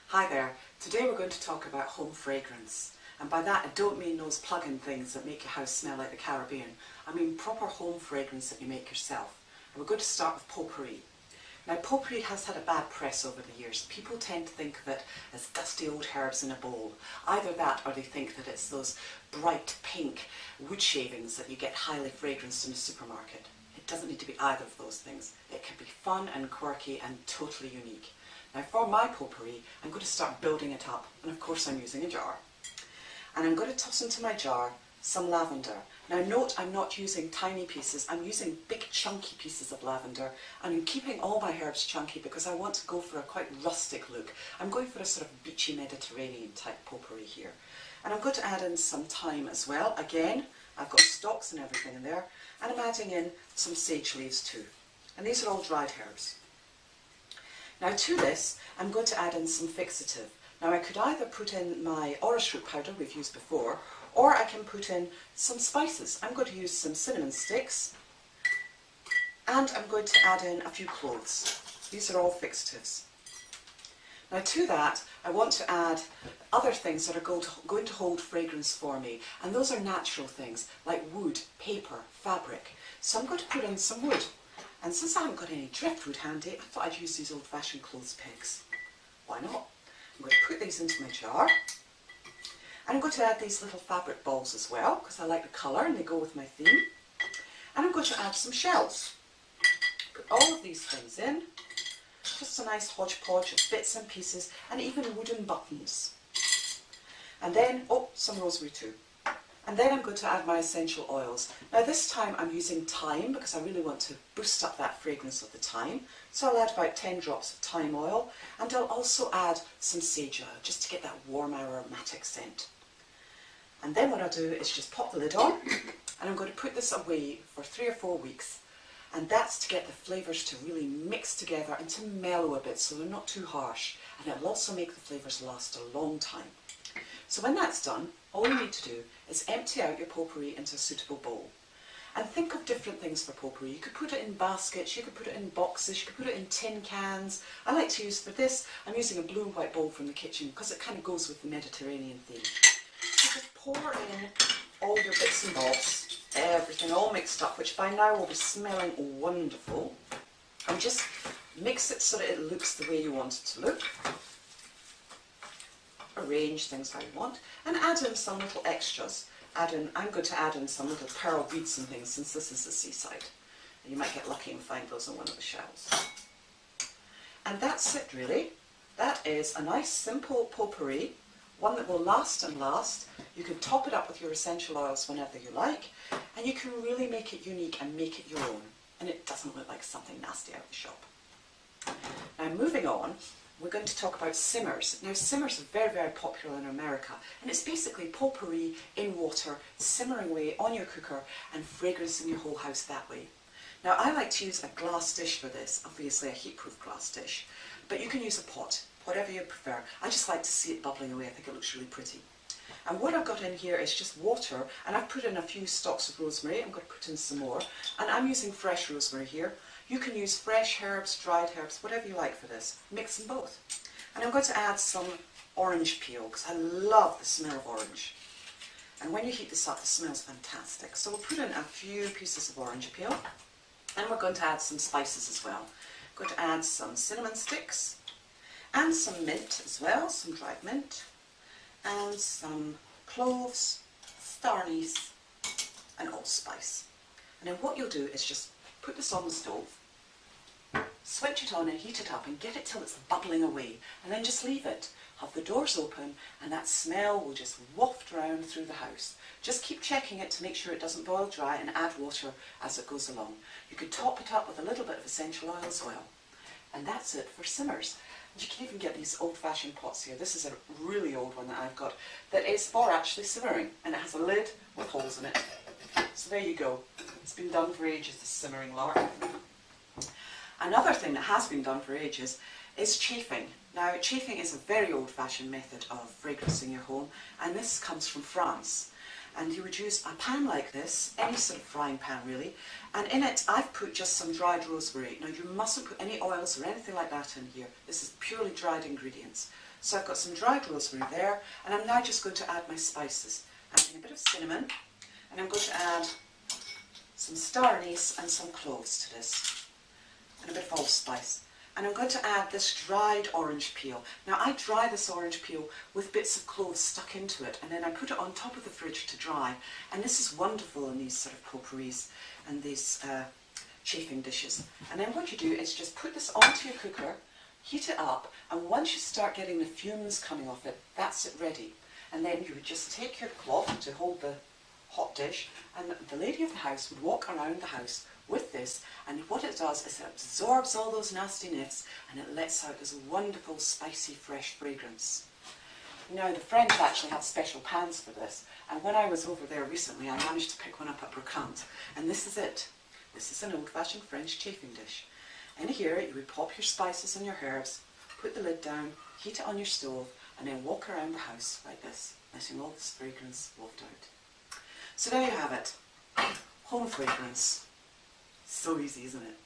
Hi there, today we're going to talk about home fragrance, and by that I don't mean those plug-in things that make your house smell like the Caribbean. I mean proper home fragrance that you make yourself. And we're going to start with potpourri. Now potpourri has had a bad press over the years. People tend to think of it as dusty old herbs in a bowl. Either that or they think that it's those bright pink wood shavings that you get highly fragranced in a supermarket. It doesn't need to be either of those things. It can be fun and quirky and totally unique. Now for my potpourri, I'm going to start building it up, and of course I'm using a jar. And I'm going to toss into my jar some lavender. Now note, I'm not using tiny pieces, I'm using big chunky pieces of lavender, and I'm keeping all my herbs chunky because I want to go for a quite rustic look. I'm going for a sort of beachy Mediterranean type potpourri here. And I'm going to add in some thyme as well. Again, I've got stalks and everything in there, and I'm adding in some sage leaves too. And these are all dried herbs. Now to this, I'm going to add in some fixative. Now I could either put in my orris root powder we've used before, or I can put in some spices. I'm going to use some cinnamon sticks, and I'm going to add in a few cloves. These are all fixatives. Now to that, I want to add other things that are going to hold fragrance for me, and those are natural things like wood, paper, fabric. So I'm going to put in some wood. And since I haven't got any driftwood handy, I thought I'd use these old-fashioned clothes pegs. Why not? I'm going to put these into my jar. And I'm going to add these little fabric balls as well, because I like the colour and they go with my theme. And I'm going to add some shells. Put all of these things in. Just a nice hodgepodge of bits and pieces, and even wooden buttons. And then, oh, some rosemary too. And then I'm going to add my essential oils. Now this time I'm using thyme because I really want to boost up that fragrance of the thyme. So I'll add about 10 drops of thyme oil, and I'll also add some sage oil just to get that warm aromatic scent. And then what I'll do is just pop the lid on, and I'm going to put this away for 3 or 4 weeks. And that's to get the flavours to really mix together and to mellow a bit so they're not too harsh. And it'll also make the flavours last a long time. So when that's done, all you need to do is empty out your potpourri into a suitable bowl. And think of different things for potpourri. You could put it in baskets, you could put it in boxes, you could put it in tin cans. I like to use, for this, I'm using a blue and white bowl from the kitchen because it kind of goes with the Mediterranean theme. So just pour in all your bits and bobs, everything all mixed up, which by now will be smelling wonderful. And just mix it so that it looks the way you want it to look. Arrange things how you want, and add in some little extras. I'm going to add in some little pearl beads and things, since this is the seaside. And you might get lucky and find those on one of the shelves. And that's it really. That is a nice simple potpourri, one that will last and last. You can top it up with your essential oils whenever you like, and you can really make it unique and make it your own. And it doesn't look like something nasty out of the shop. Now moving on, we're going to talk about simmers. Now simmers are very, very popular in America, and it's basically potpourri in water, simmering away on your cooker and fragrancing your whole house that way. Now I like to use a glass dish for this, obviously a heat-proof glass dish, but you can use a pot, whatever you prefer. I just like to see it bubbling away, I think it looks really pretty. And what I've got in here is just water, and I've put in a few stalks of rosemary. I'm going to put in some more, and I'm using fresh rosemary here. You can use fresh herbs, dried herbs, whatever you like for this. Mix them both. And I'm going to add some orange peel, because I love the smell of orange. And when you heat this up, it smells fantastic. So we'll put in a few pieces of orange peel, and we're going to add some spices as well. I'm going to add some cinnamon sticks, and some mint as well, some dried mint, and some cloves, star anise, and allspice. And then what you'll do is just put this on the stove, switch it on and heat it up and get it till it's bubbling away, and then just leave it. Have the doors open and that smell will just waft around through the house. Just keep checking it to make sure it doesn't boil dry, and add water as it goes along. You could top it up with a little bit of essential oil as well. And that's it for simmers. You can even get these old-fashioned pots here. This is a really old one that I've got that is for actually simmering, and it has a lid with holes in it. So there you go. It's been done for ages, this simmering lark. Another thing that has been done for ages is chafing. Now, chafing is a very old-fashioned method of fragrancing your home, and this comes from France. And you would use a pan like this, any sort of frying pan really, and in it I've put just some dried rosemary. Now you mustn't put any oils or anything like that in here. This is purely dried ingredients. So I've got some dried rosemary there, and I'm now just going to add my spices. I'm adding a bit of cinnamon, and I'm going to add some star anise and some cloves to this, and a bit of allspice. And I'm going to add this dried orange peel. Now I dry this orange peel with bits of cloves stuck into it, and then I put it on top of the fridge to dry. And this is wonderful in these sort of potpourris and these chafing dishes. And then what you do is just put this onto your cooker, heat it up, and once you start getting the fumes coming off it, that's it ready. And then you would just take your cloth to hold the hot dish, and the lady of the house would walk around the house with this, and what it does is it absorbs all those nasty nifs and it lets out this wonderful spicy fresh fragrance. Now the French actually have special pans for this, and when I was over there recently I managed to pick one up at Brocante, and this is it. This is an old-fashioned French chafing dish. In here you would pop your spices and your herbs, put the lid down, heat it on your stove, and then walk around the house like this, letting all this fragrance waft out. So there you have it. Home fragrance. So easy, isn't it?